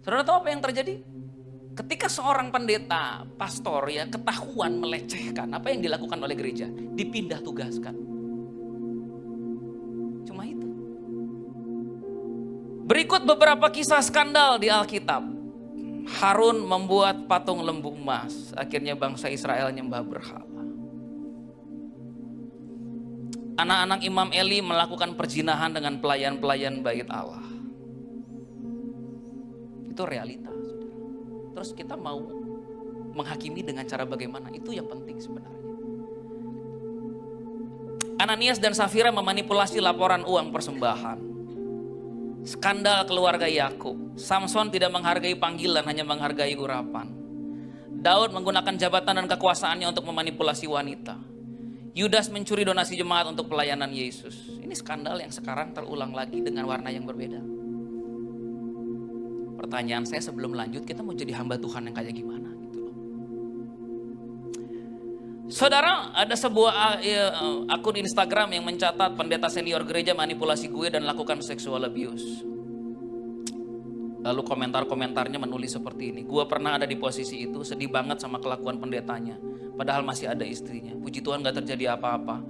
Saudara tahu apa yang terjadi? Ketika seorang pendeta, pastor ya ketahuan melecehkan, apa yang dilakukan oleh gereja? Dipindah tugaskan. Cuma itu. Berikut beberapa kisah skandal di Alkitab. Harun membuat patung lembu emas, akhirnya bangsa Israel nyembah berhala. Anak-anak Imam Eli melakukan perzinahan dengan pelayan-pelayan bait Allah. Itu realita, saudara. Terus kita mau menghakimi dengan cara bagaimana? Itu yang penting sebenarnya. Ananias dan Safira memanipulasi laporan uang persembahan. Skandal keluarga Yakub. Samson tidak menghargai panggilan, hanya menghargai urapan. Daud menggunakan jabatan dan kekuasaannya untuk memanipulasi wanita. Yudas mencuri donasi jemaat untuk pelayanan Yesus. Ini skandal yang sekarang terulang lagi dengan warna yang berbeda. Pertanyaan saya sebelum lanjut, kita mau jadi hamba Tuhan yang kayak gimana gitu loh. Saudara, ada sebuah akun Instagram yang mencatat pendeta senior gereja manipulasi gue dan lakukan sexual abuse. Lalu komentar-komentarnya menulis seperti ini. Gue pernah ada di posisi itu, sedih banget sama kelakuan pendetanya. Padahal masih ada istrinya. Puji Tuhan gak terjadi apa-apa.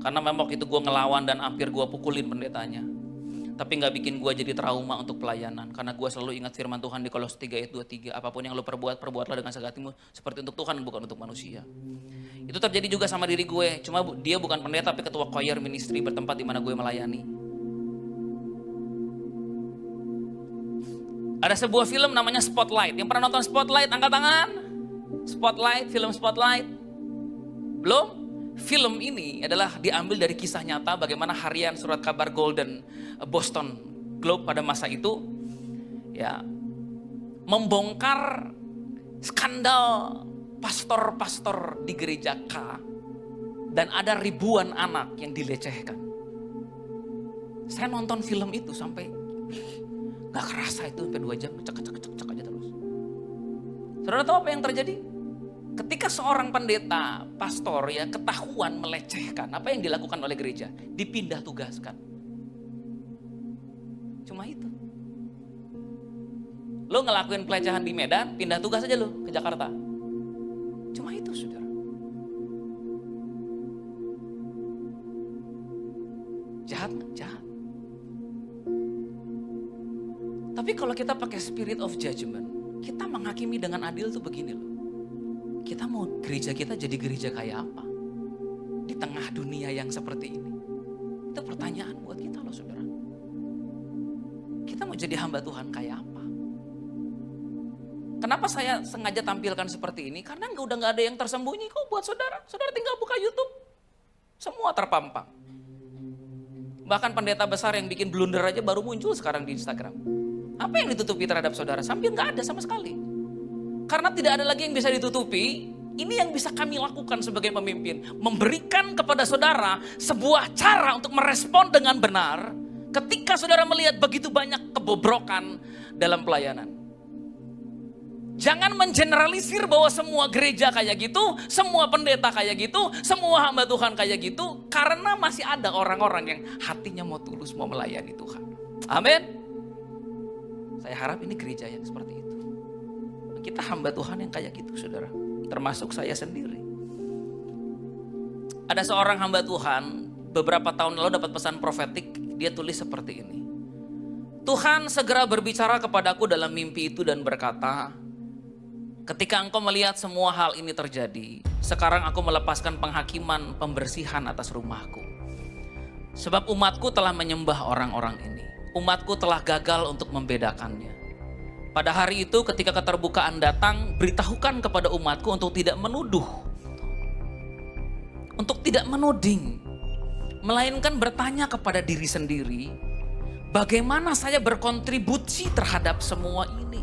Karena memang waktu itu gue ngelawan dan hampir gue pukulin pendetanya. Tapi gak bikin gue jadi trauma untuk pelayanan. Karena gue selalu ingat firman Tuhan di Kolose 3 ayat 23. Apapun yang lo perbuat, perbuatlah dengan segala hatimu seperti untuk Tuhan, bukan untuk manusia. Itu terjadi juga sama diri gue. Cuma dia bukan pendeta, tapi ketua choir ministry bertempat di mana gue melayani. Ada sebuah film namanya Spotlight. Yang pernah nonton Spotlight, angkat tangan. Spotlight, film Spotlight. Belum? Film ini adalah diambil dari kisah nyata bagaimana harian surat kabar Golden Boston Globe pada masa itu ya membongkar skandal pastor-pastor di gereja K dan ada ribuan anak yang dilecehkan. Saya nonton film itu sampai gak kerasa itu sampai 2 jam cek aja terus. Saudara tahu apa yang terjadi? Ketika seorang pendeta, pastor ya ketahuan melecehkan, apa yang dilakukan oleh gereja? Dipindah tugaskan. Cuma itu. Lo ngelakuin pelecehan di Medan, pindah tugas aja lo ke Jakarta. Cuma itu, saudara. Jahat nggak? Jahat. Tapi kalau kita pakai spirit of judgment, kita menghakimi dengan adil tuh begini loh. Kita mau gereja kita jadi gereja kayak apa? Di tengah dunia yang seperti ini. Itu pertanyaan buat kita loh, saudara. Kita mau jadi hamba Tuhan kayak apa? Kenapa saya sengaja tampilkan seperti ini? Karena udah gak ada yang tersembunyi kok buat saudara. Saudara tinggal buka YouTube. Semua terpampang. Bahkan pendeta besar yang bikin blunder aja baru muncul sekarang di Instagram. Apa yang ditutupi terhadap saudara? Sampai gak ada sama sekali. Karena tidak ada lagi yang bisa ditutupi, ini yang bisa kami lakukan sebagai pemimpin. Memberikan kepada saudara sebuah cara untuk merespon dengan benar ketika saudara melihat begitu banyak kebobrokan dalam pelayanan. Jangan mengeneralisir bahwa semua gereja kayak gitu, semua pendeta kayak gitu, semua hamba Tuhan kayak gitu. Karena masih ada orang-orang yang hatinya mau tulus, mau melayani Tuhan. Amin. Saya harap ini gereja yang seperti itu. Kita hamba Tuhan yang kayak gitu, saudara. Termasuk saya sendiri. Ada seorang hamba Tuhan, beberapa tahun lalu dapat pesan profetik. Dia tulis seperti ini. Tuhan segera berbicara kepadaku dalam mimpi itu dan berkata, ketika engkau melihat semua hal ini terjadi, sekarang aku melepaskan penghakiman pembersihan atas rumahku. Sebab umatku telah menyembah orang-orang ini. Umatku telah gagal untuk membedakannya. Pada hari itu ketika keterbukaan datang, beritahukan kepada umatku untuk tidak menuduh. Untuk tidak menuding. Melainkan bertanya kepada diri sendiri, bagaimana saya berkontribusi terhadap semua ini.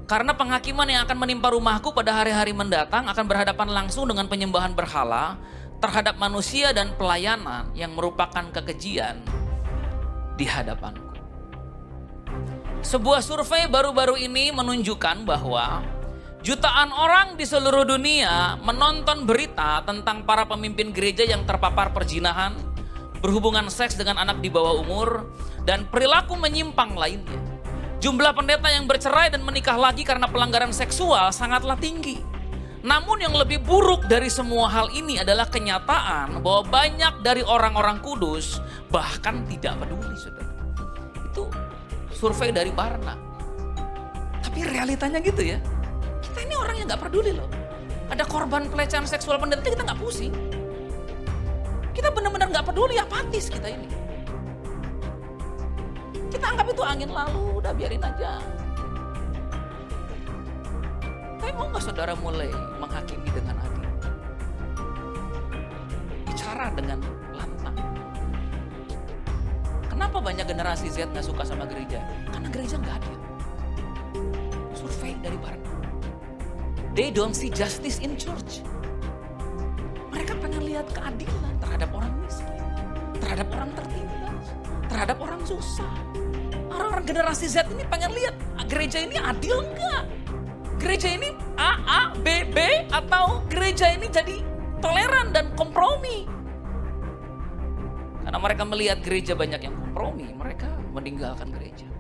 Karena penghakiman yang akan menimpa rumahku pada hari-hari mendatang akan berhadapan langsung dengan penyembahan berhala terhadap manusia dan pelayanan yang merupakan kekejian di hadapanku. Sebuah survei baru-baru ini menunjukkan bahwa jutaan orang di seluruh dunia menonton berita tentang para pemimpin gereja yang terpapar perzinahan, berhubungan seks dengan anak di bawah umur, dan perilaku menyimpang lainnya. Jumlah pendeta yang bercerai dan menikah lagi karena pelanggaran seksual sangatlah tinggi. Namun yang lebih buruk dari semua hal ini adalah kenyataan bahwa banyak dari orang-orang kudus bahkan tidak peduli, saudara. Itu survei dari Barna. Tapi realitanya gitu ya. Kita ini orang yang gak peduli loh. Ada korban pelecehan seksual pendeta kita gak pusing. Kita benar-benar gak peduli, apatis kita ini. Kita anggap itu angin lalu, udah biarin aja. Tapi mau gak saudara mulai menghakimi dengan adil? Bicara dengan lantang. Kenapa banyak generasi Z gak suka sama gereja? Karena gereja gak adil. Survei dari Barna. They don't see justice in church. Mereka pengen lihat keadilan terhadap orang miskin, terhadap orang tertindas, terhadap orang susah. Orang-orang generasi Z ini pengen lihat gereja ini adil enggak? Gereja ini A, B, B, atau gereja ini jadi toleran dan kompromi. Karena mereka melihat gereja banyak yang kompromi, mereka meninggalkan gereja.